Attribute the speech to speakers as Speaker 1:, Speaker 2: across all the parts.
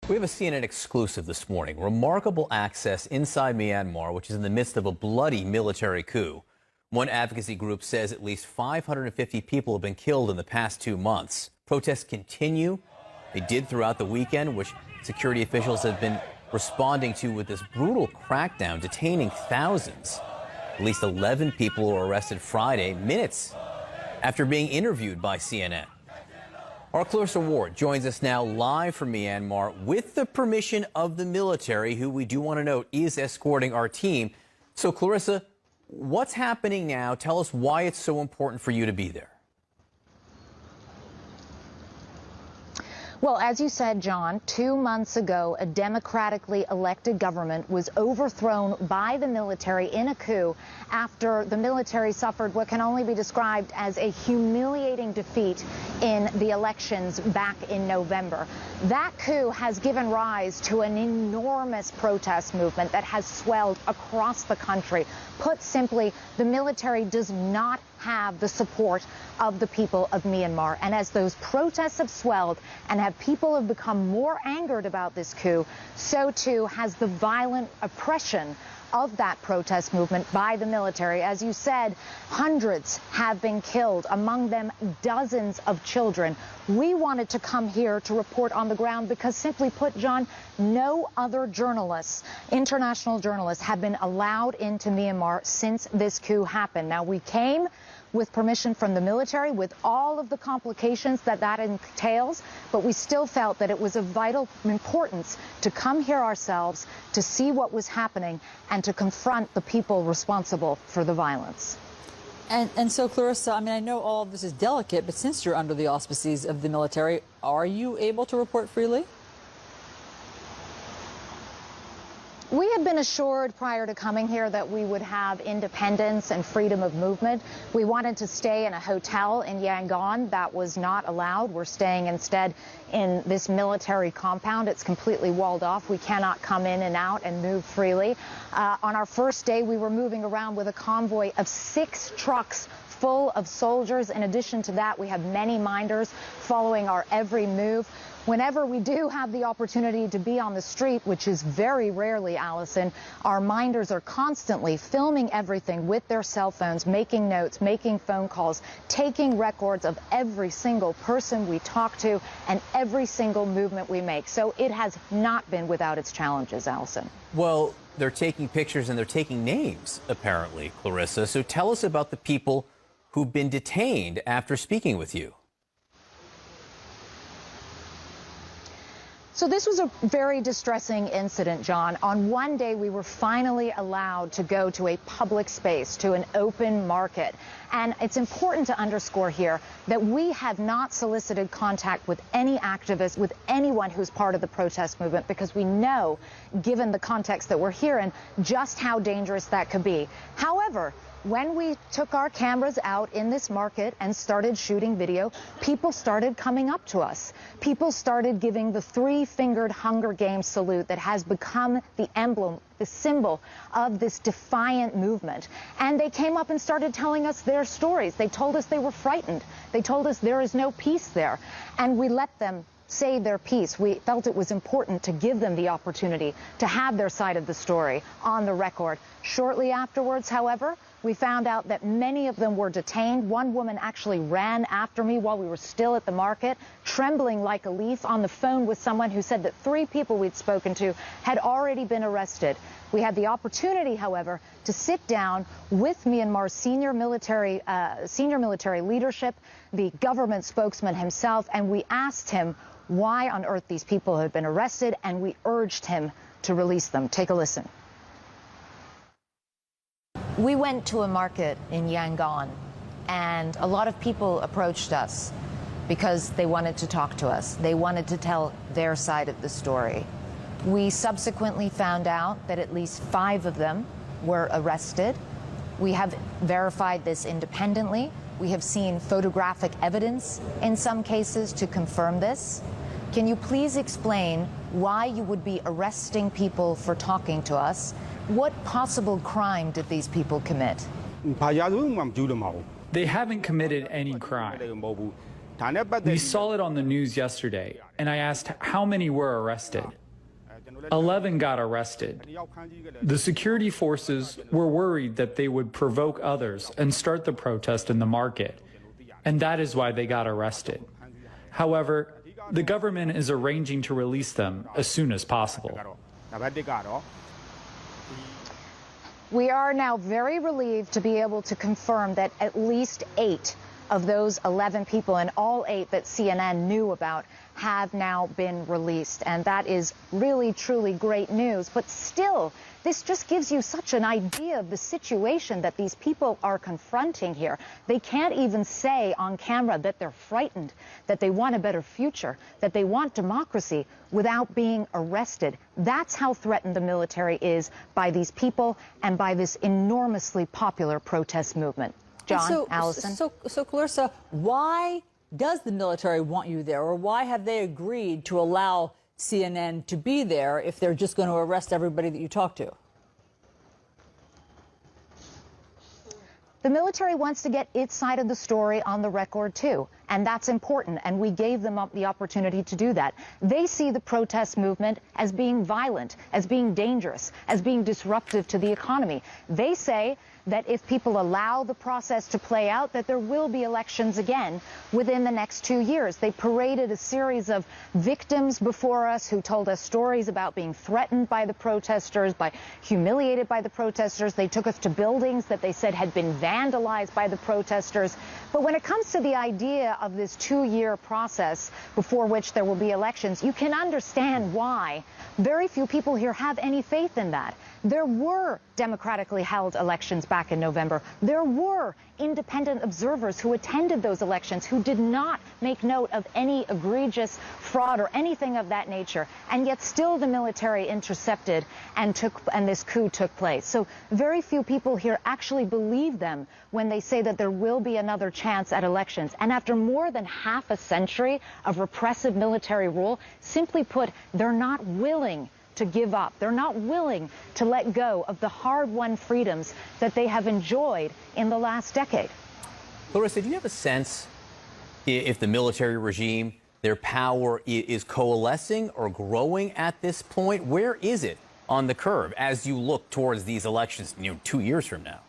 Speaker 1: We have a CNN exclusive this morning. Remarkable access inside Myanmar, which is in the midst of a bloody military coup. One advocacy group says at least 550 people have been killed in the past 2 months. Protests continue. They did throughout the weekend, which security officials have been responding to with this brutal crackdown, detaining thousands. At least 11 people were arrested Friday, minutes after being interviewed by CNN. Our Clarissa Ward joins us now live from Myanmar with the permission of the military, who we do want to note is escorting our team. So, Clarissa, what's happening now? Tell us why it's so important for you to be there.
Speaker 2: Well, as you said, John, 2 months ago, a democratically elected government was overthrown by the military in a coup after the military suffered what can only be described as a humiliating defeat in the elections back in November. That coup has given rise to an enormous protest movement that has swelled across the country. Put simply, the military does not have the support of the people of Myanmar. And as those protests have swelled and people have become more angered about this coup, so too has the violent oppression of that protest movement by the military. As you said, hundreds have been killed, among them dozens of children. We wanted to come here to report on the ground because, simply put, John, no other journalists, international journalists, have been allowed into Myanmar since this coup happened. Now, we came with permission from the military, with all of the complications that entails, but we still felt that it was of vital importance to come here ourselves, to see what was happening, and to confront the people responsible for the violence.
Speaker 3: And so, Clarissa, I mean, I know all of this is delicate, but since you're under the auspices of the military, are you able to report freely?
Speaker 2: We had been assured prior to coming here that we would have independence and freedom of movement. We wanted to stay in a hotel in Yangon. That was not allowed. We're staying instead in this military compound. It's completely walled off. We cannot come in and out and move freely. On our first day, we were moving around with a convoy of 6 trucks full of soldiers. In addition to that, we have many minders following our every move. Whenever we do have the opportunity to be on the street, which is very rarely, Allison, our minders are constantly filming everything with their cell phones, making notes, making phone calls, taking records of every single person we talk to and every single movement we make. So it has not been without its challenges, Allison.
Speaker 1: Well, they're taking pictures and they're taking names, apparently, Clarissa. So tell us about the people who've been detained after speaking with you.
Speaker 2: So this was a very distressing incident, John. On one day, we were finally allowed to go to a public space, to an open market. And it's important to underscore here that we have not solicited contact with any activists, with anyone who's part of the protest movement, because we know, given the context that we're here in, just how dangerous that could be. However, when we took our cameras out in this market and started shooting video, people started coming up to us. People started giving the 3-fingered Hunger Games salute that has become the emblem, the symbol of this defiant movement. And they came up and started telling us their stories. They told us they were frightened. They told us there is no peace there. And we let them say their piece. We felt it was important to give them the opportunity to have their side of the story on the record. Shortly afterwards, however, we found out that many of them were detained. One woman actually ran after me while we were still at the market, trembling like a leaf, on the phone with someone who said that 3 people we'd spoken to had already been arrested. We had the opportunity, however, to sit down with Myanmar's senior military leadership, the government spokesman himself, and we asked him why on earth these people had been arrested, and we urged him to release them. Take a listen. We went to a market in Yangon, and a lot of people approached us because they wanted to talk to us. They wanted to tell their side of the story. We subsequently found out that at least 5 of them were arrested. We have verified this independently. We have seen photographic evidence in some cases to confirm this. Can you please explain why you would be arresting people for talking to us? What possible crime did these people commit?
Speaker 4: They haven't committed any crime. We saw it on the news yesterday, and I asked how many were arrested. 11 got arrested. The security forces were worried that they would provoke others and start the protest in the market, and that is why they got arrested. However, the government is arranging to release them as soon as possible.
Speaker 2: We are now very relieved to be able to confirm that at least 8 of those 11 people, and all 8 that CNN knew about, have now been released. And that is really, truly great news. But still, this just gives you such an idea of the situation that these people are confronting here. They can't even say on camera that they're frightened, that they want a better future, that they want democracy without being arrested. That's how threatened the military is by these people and by this enormously popular protest movement. John, Allison.
Speaker 3: So Clarissa, why does the military want you there, or why have they agreed to allow CNN to be there if they're just going to arrest everybody that you talk to?
Speaker 2: The military wants to get its side of the story on the record, too, and that's important, and we gave them the opportunity to do that. They see the protest movement as being violent, as being dangerous, as being disruptive to the economy. They say that if people allow the process to play out, that there will be elections again within the next 2 years. They paraded a series of victims before us who told us stories about being threatened by the protesters, humiliated by the protesters. They took us to buildings that they said had been vandalized by the protesters. But when it comes to the idea of this 2-year process before which there will be elections, you can understand why very few people here have any faith in that. There were democratically held elections back in November. There were independent observers who attended those elections who did not make note of any egregious fraud or anything of that nature. And yet still the military intercepted and this coup took place. So very few people here actually believe them when they say that there will be another chance at elections. And after more than half a century of repressive military rule, simply put, they're not willing to give up. They're not willing to let go of the hard-won freedoms that they have enjoyed in the last decade.
Speaker 1: Clarissa, do you have a sense if the military regime, their power is coalescing or growing at this point? Where is it on the curve as you look towards these elections, 2 years from now?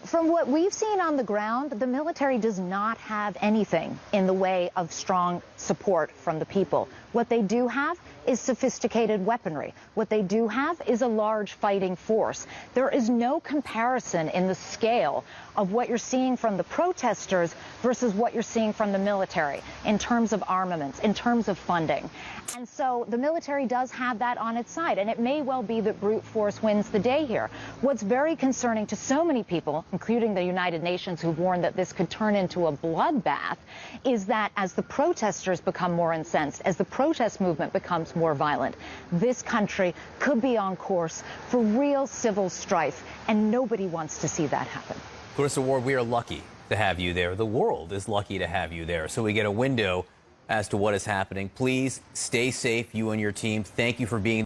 Speaker 2: From what we've seen on the ground, the military does not have anything in the way of strong support from the people. What they do have is sophisticated weaponry. What they do have is a large fighting force. There is no comparison in the scale of what you're seeing from the protesters versus what you're seeing from the military in terms of armaments, in terms of funding. And so the military does have that on its side, and it may well be that brute force wins the day here. What's very concerning to so many people, including the United Nations, who warned that this could turn into a bloodbath, is that as the protesters become more incensed, as the protest movement becomes more violent, this country could be on course for real civil strife, and nobody wants to see that happen.
Speaker 1: Clarissa Ward, we are lucky to have you there. The world is lucky to have you there. So we get a window as to what is happening. Please stay safe, you and your team. Thank you for being